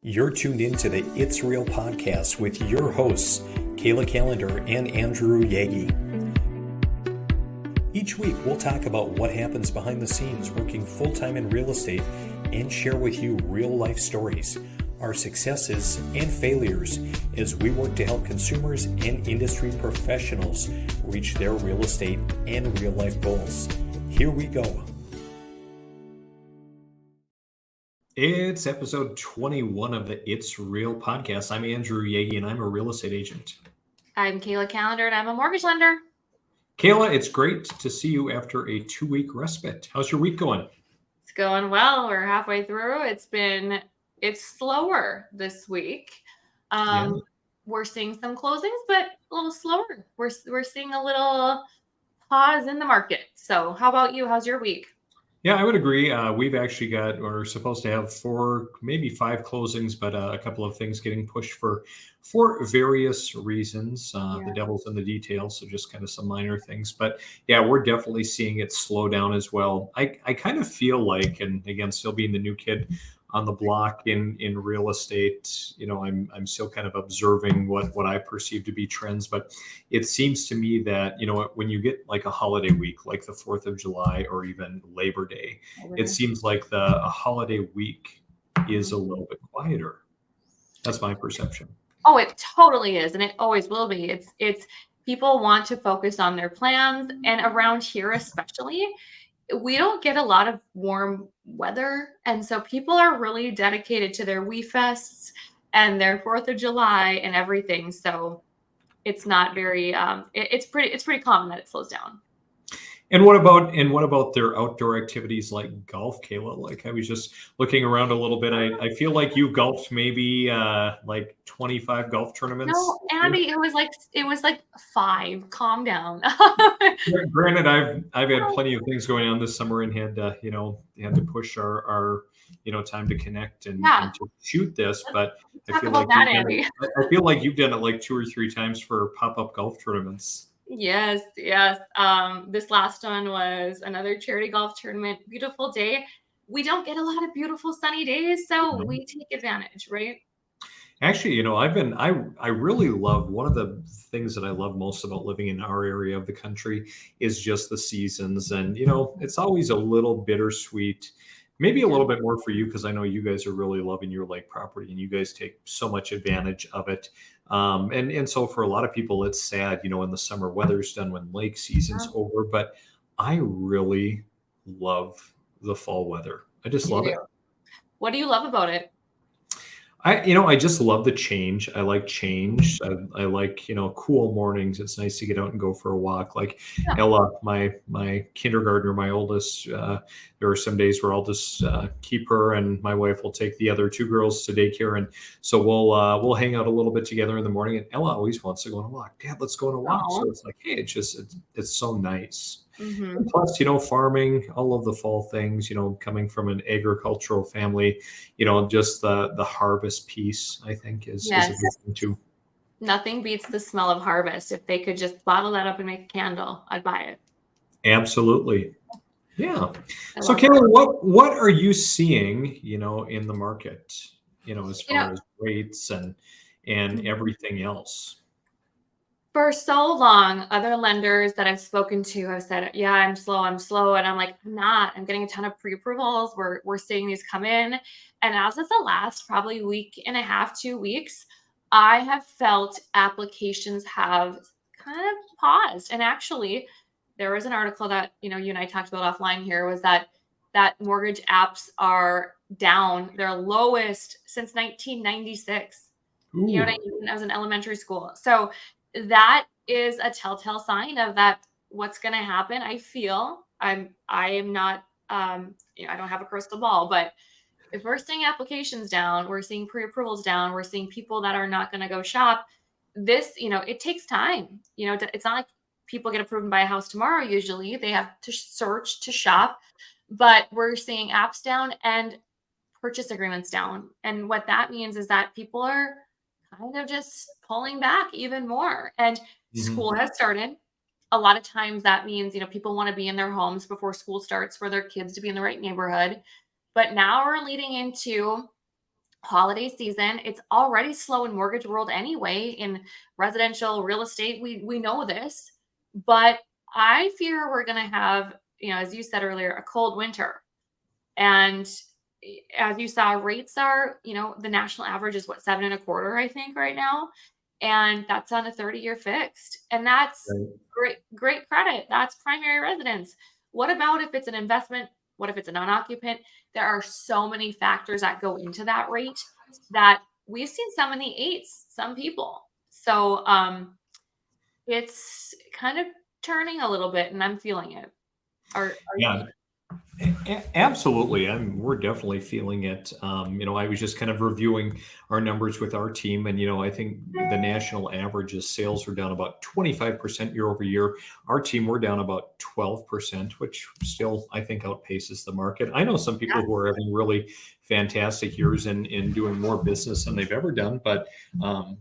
You're tuned in to the It's Real podcast with your hosts, Kayla Calendar and Andrew Yagi. Each week, we'll talk about what happens behind the scenes working full-time in real estate and share with you real-life stories, our successes and failures as we work to help consumers and industry professionals reach their real estate and real-life goals. Here we go. It's episode 21 of the It's Real podcast. I'm Andrew Yagi, and I'm a real estate agent. I'm Kayla Calendar, and I'm a mortgage lender. Kayla, it's great to see you after a 2-week respite. How's your week going? It's going well. We're halfway through. It's slower this week. We're seeing some closings, but a little slower. We're seeing a little pause in the market. So how about you? How's your week? Yeah, I would agree. We've actually we're supposed to have 4, maybe 5 closings, but a couple of things getting pushed for various reasons. The devil's in the details, so just kind of some minor things. But yeah, we're definitely seeing it slow down as well. I kind of feel like, and again, still being the new kid on the block in real estate, I'm still kind of observing what I perceive to be trends, but it seems to me that, when you get like a holiday week, like the 4th of July or even Labor Day, it seems like a holiday week is a little bit quieter. That's my perception. Oh, it totally is. And it always will be. It's people want to focus on their plans, and around here, especially, we don't get a lot of warm weather. And so people are really dedicated to their Wee Fests and their 4th of July and everything. So it's not very, it's pretty common that it slows down. And what about their outdoor activities like golf, Kayla? Like, I was just looking around a little bit. I feel like you golfed maybe like 25 golf tournaments. No, Andy, it was like 5. Calm down. Granted, I've had plenty of things going on this summer and had to push our time to connect and to shoot this. But I feel like you've done it like 2 or 3 times for pop-up golf tournaments. Yes. This last one was another charity golf tournament. Beautiful day. We don't get a lot of beautiful sunny days, so we take advantage, right? Actually, I really love, one of the things that I love most about living in our area of the country is just the seasons. And, it's always a little bittersweet, maybe a little bit more for you, because I know you guys are really loving your lake property and you guys take so much advantage of it. And so for a lot of people, it's sad, when the summer weather's done, when lake season's over. But I really love the fall weather. I just love it. What do you love about it? I just love the change. I like change. I like, cool mornings. It's nice to get out and go for a walk. Like Ella, my kindergartner, my oldest, there are some days where I'll just keep her, and my wife will take the other 2 girls to daycare. And so we'll hang out a little bit together in the morning. And Ella always wants to go on a walk. Dad, let's go on a walk. So it's like, hey, it's so nice. Mm-hmm. Plus, farming, all of the fall things, coming from an agricultural family, just the harvest piece, I think is a good thing too. Nothing beats the smell of harvest. If they could just bottle that up and make a candle, I'd buy it. Absolutely. Yeah. So Kayla, what are you seeing, in the market, as far as rates and everything else? For so long, other lenders that I've spoken to have said, yeah, I'm slow. And I'm like, I'm not. I'm getting a ton of pre-approvals. We're seeing these come in. And as of the last probably week and a half, 2 weeks, I have felt applications have kind of paused. And actually, there was an article that, you and I talked about offline here, was that mortgage apps are down, their lowest since 1996. Ooh. You know what I mean? I was in elementary school. So that is a telltale sign of that what's going to happen. I feel I am not, I don't have a crystal ball, but if we're seeing applications down, we're seeing pre-approvals down, we're seeing people that are not going to go shop. This, it takes time. It's not like people get approved and buy a house tomorrow. Usually they have to search to shop, but we're seeing apps down and purchase agreements down. And what that means is that people are kind of just pulling back even more. And school has started. A lot of times that means, people want to be in their homes before school starts for their kids to be in the right neighborhood. But now we're leading into holiday season. It's already slow in mortgage world anyway, in residential real estate. We know this, but I fear we're going to have, as you said earlier, a cold winter. And as you saw, rates are, the national average is what, seven and a quarter, I think, right now. And that's on a 30-year fixed. And that's Right. great, great credit. That's primary residence. What about if it's an investment? What if it's a non-occupant? There are so many factors that go into that rate that we've seen some in the eights, some people. So it's kind of turning a little bit and I'm feeling it. Are you Yeah. feeling Absolutely. We're definitely feeling it. I was just kind of reviewing our numbers with our team, and, I think the national average is sales are down about 25% year over year. Our team, we're down about 12%, which still, I think, outpaces the market. I know some people who are having really fantastic years and doing more business than they've ever done, but um,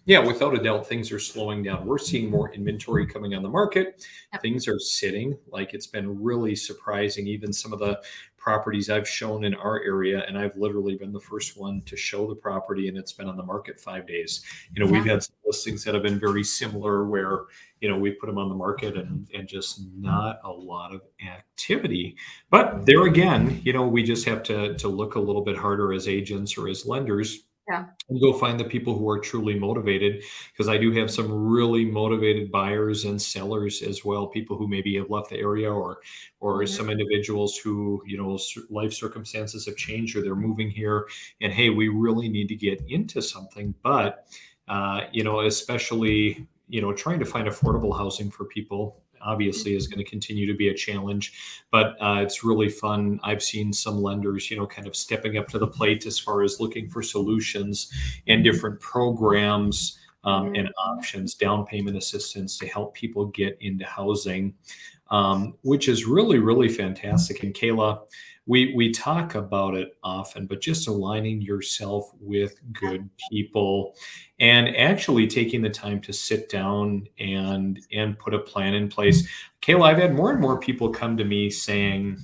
yeah, without a doubt, things are slowing down. We're seeing more inventory coming on the market. yeah. Things are sitting. Like, it's been really surprising. Even some of the properties I've shown in our area, and I've literally been the first one to show the property, and it's been on the market 5 days. We've Yeah. had some listings that have been very similar where, we put them on the market and just not a lot of activity. But there again, we just have to look a little bit harder as agents or as lenders Yeah. and go find the people who are truly motivated, because I do have some really motivated buyers and sellers as well, people who maybe have left the area, or Mhm. some individuals who, life circumstances have changed or they're moving here, and hey, we really need to get into something. But especially, trying to find affordable housing for people obviously is going to continue to be a challenge. But it's really fun. I've seen some lenders, kind of stepping up to the plate as far as looking for solutions and different programs, and Mhm. options, down payment assistance to help people get into housing, which is really, really fantastic. And Kayla, we talk about it often, but just aligning yourself with Yeah. good people and actually taking the time to sit down and put a plan in place. Kayla, I've had more and more people come to me saying,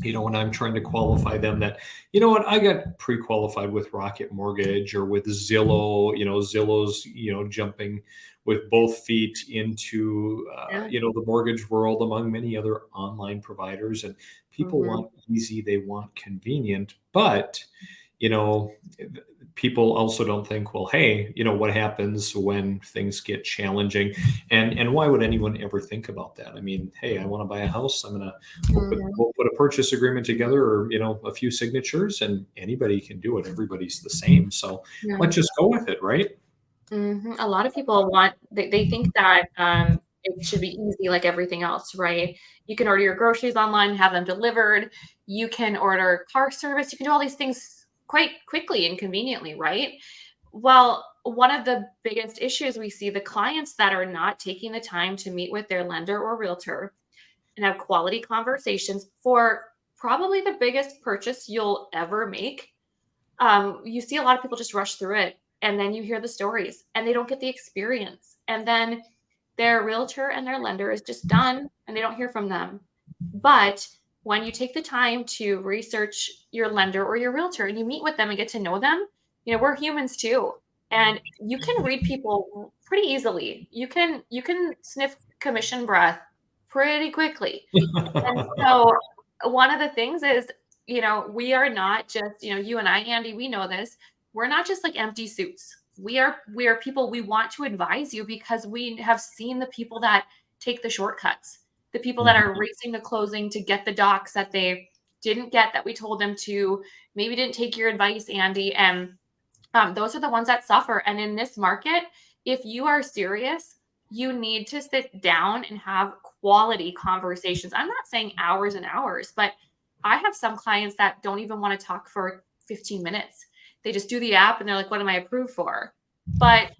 when I'm trying to qualify them, that, what, I got pre-qualified with Rocket Mortgage or with Zillow. Zillow's, jumping with both feet into, Yeah. the mortgage world, among many other online providers. And people Mhm. want easy, they want convenient, but, you know, people also don't think, well, hey, what happens when things get challenging, and why would anyone ever think about that? I mean, hey, I want to buy a house. I'm gonna Mhm. we'll put a purchase agreement together, or, a few signatures, and anybody can do it. Everybody's the same, so Yeah. let's just go with it, right? A lot of people they think that it should be easy like everything else, right? You can order your groceries online, have them delivered. You can order car service. You can do all these things quite quickly and conveniently, right? Well, one of the biggest issues we see, the clients that are not taking the time to meet with their lender or realtor and have quality conversations for probably the biggest purchase you'll ever make. You see a lot of people just rush through it, and then you hear the stories and they don't get the experience. And then their realtor and their lender is just done and they don't hear from them. But when you take the time to research your lender or your realtor and you meet with them and get to know them, we're humans too. And you can read people pretty easily. You can sniff commission breath pretty quickly. And so one of the things is, we are not just, you and I, Andy, we know this. We're not just like empty suits. We are people. We want to advise you because we have seen the people that take the shortcuts, the people that are Mhm. racing to closing to get the docs that they didn't get that we told them to, maybe didn't take your advice, Andy. And those are the ones that suffer. And in this market, if you are serious, you need to sit down and have quality conversations. I'm not saying hours and hours, but I have some clients that don't even want to talk for 15 minutes. They just do the app and they're like, what am I approved for? But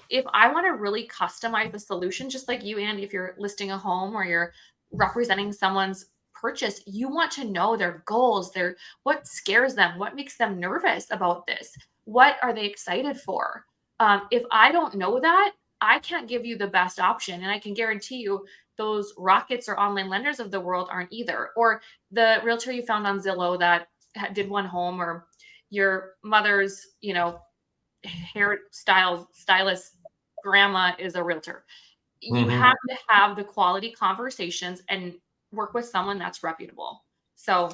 if I want to really customize the solution, just like you, Andy, if you're listing a home or you're representing someone's purchase, you want to know their goals, their what scares them, what makes them nervous about this, what are they excited for. If I don't know that, I can't give you the best option, and I can guarantee you those rockets or online lenders of the world aren't either, or the realtor you found on Zillow that did one home, or your mother's, stylist grandma is a realtor. You Mhm. have to have the quality conversations and work with someone that's reputable. So,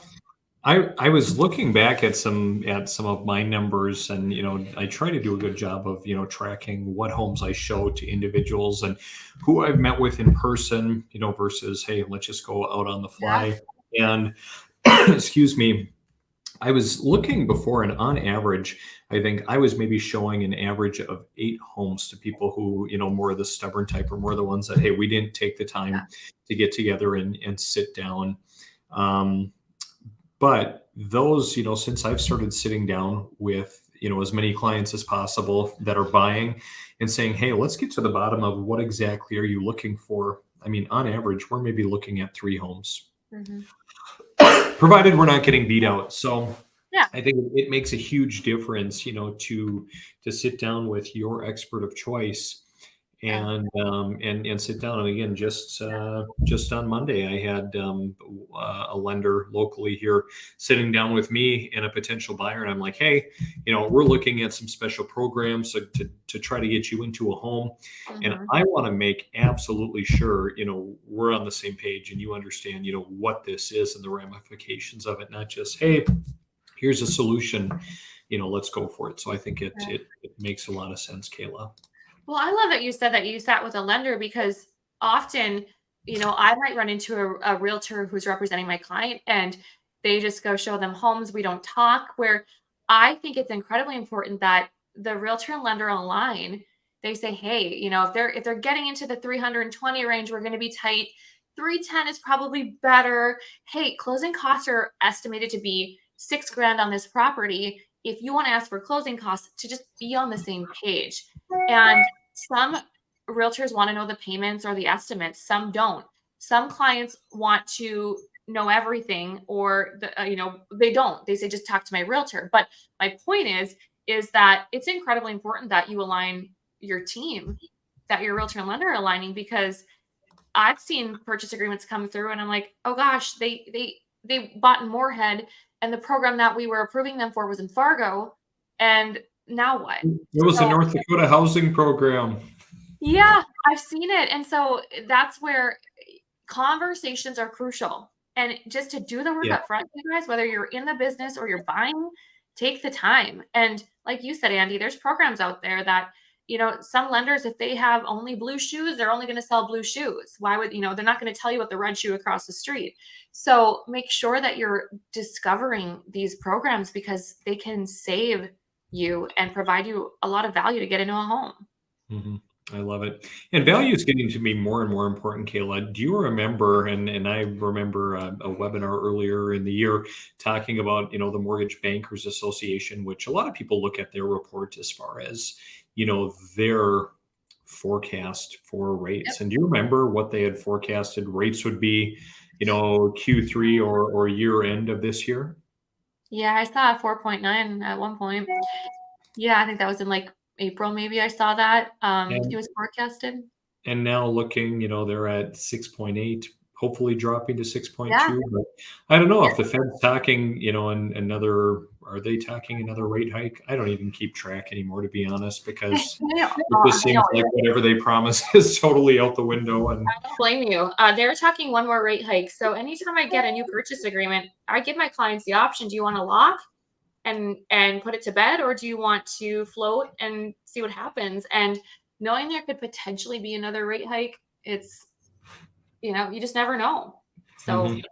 I was looking back at some of my numbers, and I try to do a good job of tracking what homes I show to individuals and who I've met with in person, versus, hey, let's just go out on the yeah, fly. And excuse me, I was looking before, and on average, I think I was maybe showing an average of 8 homes to people who, more of the stubborn type, or more the ones that, hey, we didn't take the yeah, time to get together and sit down. Um, but those, since I've started sitting down with, as many clients as possible that are buying and saying, hey, let's get to the bottom of what exactly are you looking for. I mean, on average, we're maybe looking at 3 homes, mhm, provided we're not getting beat out. So yeah, I think it makes a huge difference, to sit down with your expert of choice yeah, and sit down. And again, just on Monday, I had a lender locally here sitting down with me and a potential buyer, and I'm like, hey, we're looking at some special programs to try to get you into a home, and mhm, I want to make absolutely sure we're on the same page and you understand what this is and the ramifications of it, not just, hey, here's a solution, let's go for it. So I think it yeah. it, it makes a lot of sense, Kayla. Well, I love that you said that you sat with a lender because often, I might run into a realtor who's representing my client and they just go show them homes. We don't talk. Where I think it's incredibly important that the realtor and lender align. They say, hey, if they're getting into the 320 range, we're going to be tight. 310 is probably better. Hey, closing costs are estimated to be 6 grand on this property. If you want to ask for closing costs, to just be on the same page. And some realtors want to know the payments or the estimates, some don't. Some clients want to know everything, or they don't. They say just talk to my realtor. But my point is that it's incredibly important that you align your team, that your realtor and lender are aligning, because I've seen purchase agreements come through and I'm like, "Oh gosh, they bought in Moorhead and the program that we were approving them for was in Fargo, and now what?" It was the So, North Dakota housing program. yeah, I've seen it, and so that's where conversations are crucial, and just to do the work Yeah. up front, you guys, whether you're in the business or you're buying, take the time, and like you said, Andy, there's programs out there that, some lenders, if they have only blue shoes, they're only gonna sell blue shoes. Why would they're not gonna tell you about the red shoe across the street. So, make sure that you're discovering these programs because they can save you and provide you a lot of value to get into a home. Mhm. I love it. And value is getting to be more and more important, Kayla. Do you remember, and I remember a webinar earlier in the year talking about, the Mortgage Bankers Association, which a lot of people look at their report as far as, their forecast for rates. And do you remember what they had forecasted rates would be, Q3 or year end of this year? Yeah, I saw a 4.9 at one point. Yeah, I think that was in, like, April, maybe I saw that, it was forecasted. And now looking, they're at 6.8, hopefully dropping to Yeah, 6.2. But I don't know yeah. if the Fed's talking, are they talking another rate hike? I don't even keep track anymore, to be honest, because it just They seems like always whatever they promise is totally out the window. And I don't blame you. They're talking one more rate hike, so anytime I get a new purchase agreement, I give my clients the option, do you wanna lock and put it to bed, or do you want to float and see what happens? And knowing there could potentially be another rate hike, it's you just never know. So, Mhm.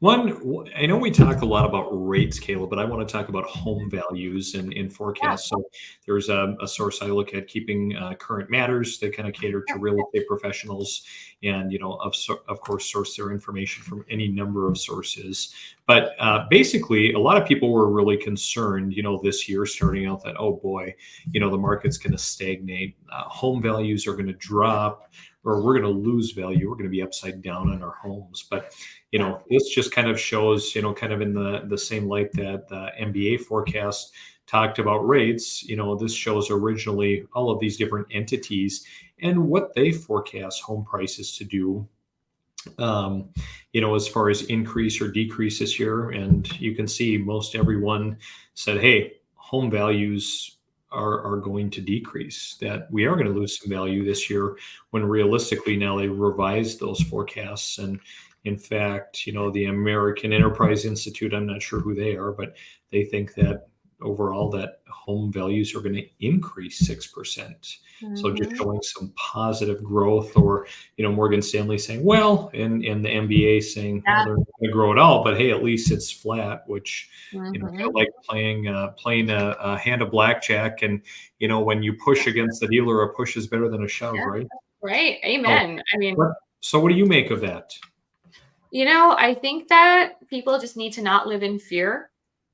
I know we talk a lot about rates, Caleb, but I want to talk about home values and yeah, forecasts. So there's a source I look at, Keeping Current Matters. They kind of cater to sure. real estate professionals, and of course source their information from any number of sources. But basically, a lot of people were really concerned, this year starting out, that, oh boy, the market's going to stagnate, home values are going to drop, or we're going to lose value. We're going to be upside down on our homes. But Yeah. this just kind of shows, kind of in the same light that the MBA forecast talked about rates. This shows originally all of these different entities and what they forecast home prices to do um, as far as increase or decrease this year. And you can see most everyone said, hey, home values are going to decrease, that we are going to lose some value this year, when realistically now they revised those forecasts. And in fact, the American Enterprise Institute, I'm not sure who they are, but they think that overall that home values are going to increase 6%. So just Mhm. showing some positive growth. Or Morgan Stanley saying, well, and the MBA saying, well, Yeah. they're not going to grow at all, but hey, at least it's flat, which, kind of Mhm. like playing a hand of blackjack. And, when you push against the dealer, a push is better than a shove, Yeah. right? Right. So Amen. I mean, what do you make of that? I think that people just need to not live in fear.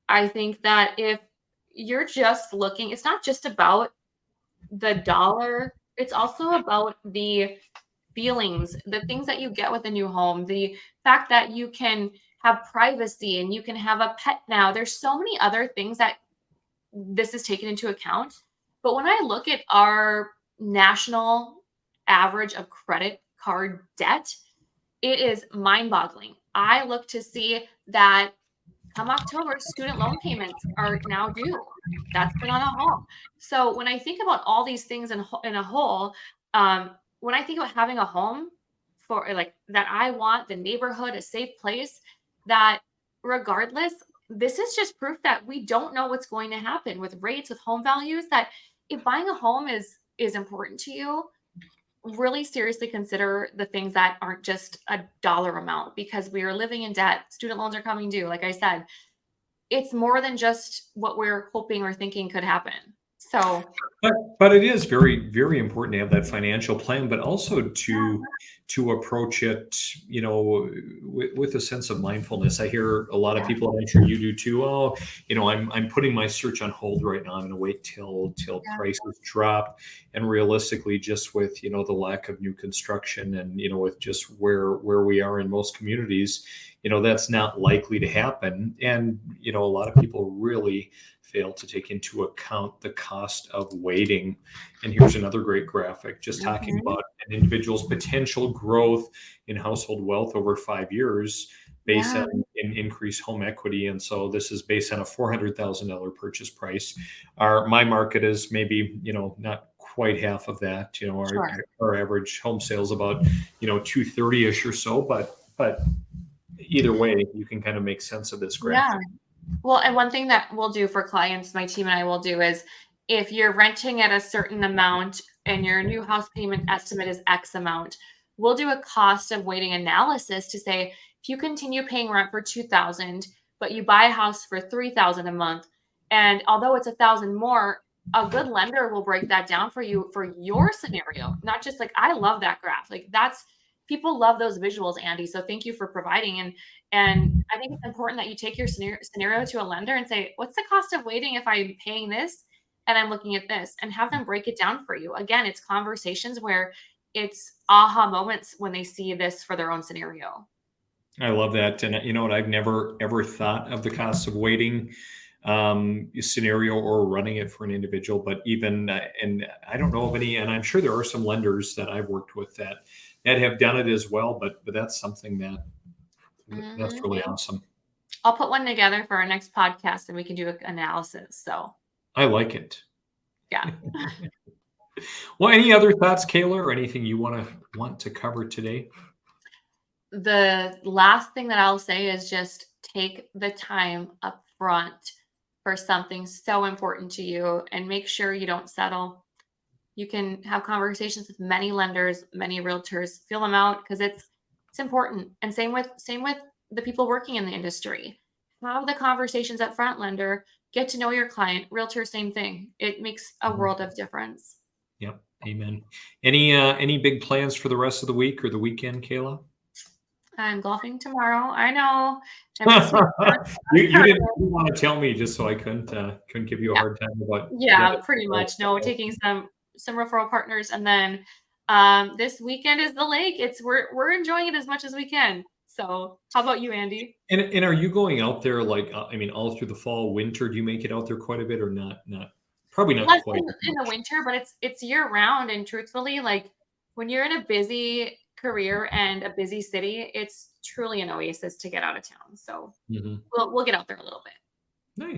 I think that if you're just looking, it's not just about the dollar, it's also about the feelings, the things that you get with a new home, the fact that you can have privacy and you can have a pet now. There's so many other things that this is taken into account. But when I look at our national average of credit card debt, it is mind-boggling. I look to see that come October, student loan payments are now due. That's been on a home. So when I think about all these things in a whole, when I think about having a home for like that, I want the neighborhood a safe place. That regardless, this is just proof that we don't know what's going to happen with rates, with home values. That if buying a home is important to you, really seriously consider the things that aren't just a dollar amount, because we are living in debt. Student loans are coming due. Like I said, it's more than just what we're hoping or thinking could happen. So, But it is very, very important to have that financial plan, but also yeah, to approach it, with a sense of mindfulness. I hear a lot of yeah, people, and I'm sure you do too. Oh, I'm putting my search on hold right now. I'm going to wait till yeah. prices drop. And realistically, just with the lack of new construction, and with just where we are in most communities, that's not likely to happen. And a lot of people really fail to take into account the cost of waiting. And here's another great graphic, just talking Mhm. about an individual's potential growth in household wealth over 5 years based Yeah, on an increased home equity. And so this is based on a $400,000 purchase price. My market is maybe, not quite half of that. sure. Our average home sales about, 230-ish or so, but either way, you can kind of make sense of this Yeah. graphic. Well, and one thing that we'll do for clients, my team and I will do is if you're renting at a certain amount and your new house payment estimate is X amount, we'll do a cost of waiting analysis to say if you continue paying rent for 2,000, but you buy a house for 3,000 a month, and although it's 1,000 more, a good lender will break that down for you for your scenario. Not just like I love that graph. Like that's people love those visuals, Andy. So thank you for providing. And I think it's important that you take your scenario to a lender and say, what's the cost of waiting if I'm paying this and I'm looking at this, and have them break it down for you. Again, it's conversations where it's aha moments when they see this for their own scenario. I love that. And you know what? I've never ever thought of the cost of waiting scenario or running it for an individual. But even, and I don't know of any, and I'm sure there are some lenders that I've worked with that have done it as well. But that's something that's Mhm. really awesome. I'll put one together for our next podcast and we can do an analysis. So, I like it. yeah. Well, any other thoughts, Kayla, or anything you want to cover today? The last thing that I'll say is just take the time up front for something so important to you and make sure you don't settle. You can have conversations with many lenders, many realtors, feel them out because it's important. And same with the people working in the industry. Have the conversations up front, lender, get to know your client, realtor, same thing. It makes a world of difference. Yep. Amen. Any big plans for the rest of the week or the weekend, Kayla? I'm golfing tomorrow. I know. And this week You didn't want to tell me, just so I couldn't give you a yeah, hard time about yeah, that. pretty much. No, taking some referral partners, and then this weekend is the lake. We're enjoying it as much as we can. So, how about you, Andy? And are you going out there, like, I mean, all through the fall, winter? Do you make it out there quite a bit, or not? Probably not Less quite as in the much. winter, but it's year round. And truthfully, like when you're in a busy career and a busy city, it's truly an oasis to get out of town. So Mhm. we'll get out there a little bit.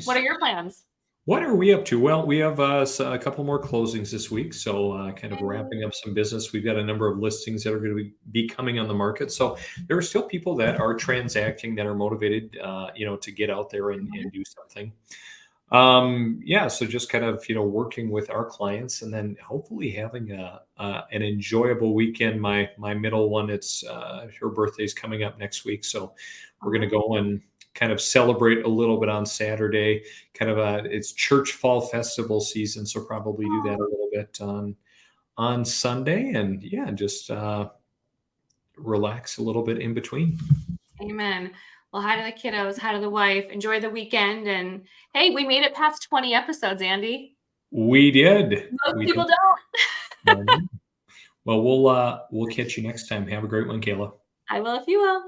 What are Nice. your plans? What are we up to? Well, we have a couple more closings this week, so kind of Yay. wrapping up some business. We've got a number of listings that are going to be coming on the market. So there are still people that are transacting that are motivated, to get out there and do something. Yeah, so just kind of working with our clients, and then hopefully having an enjoyable weekend. My middle one, it's her birthday's coming up next week, so we're going to Oh, go and kind of celebrate a little bit on Saturday. Kind of it's church fall festival season, so probably do that a little bit on Sunday, and yeah, just relax a little bit in between. amen. Well, hi to the kiddos, hi to the wife. Enjoy the weekend. And hey, we made it past 20 episodes, Andy. We did. Most We people did. don't. Um, Well, we'll catch you next time. Have a great one, Kayla. I will if you will.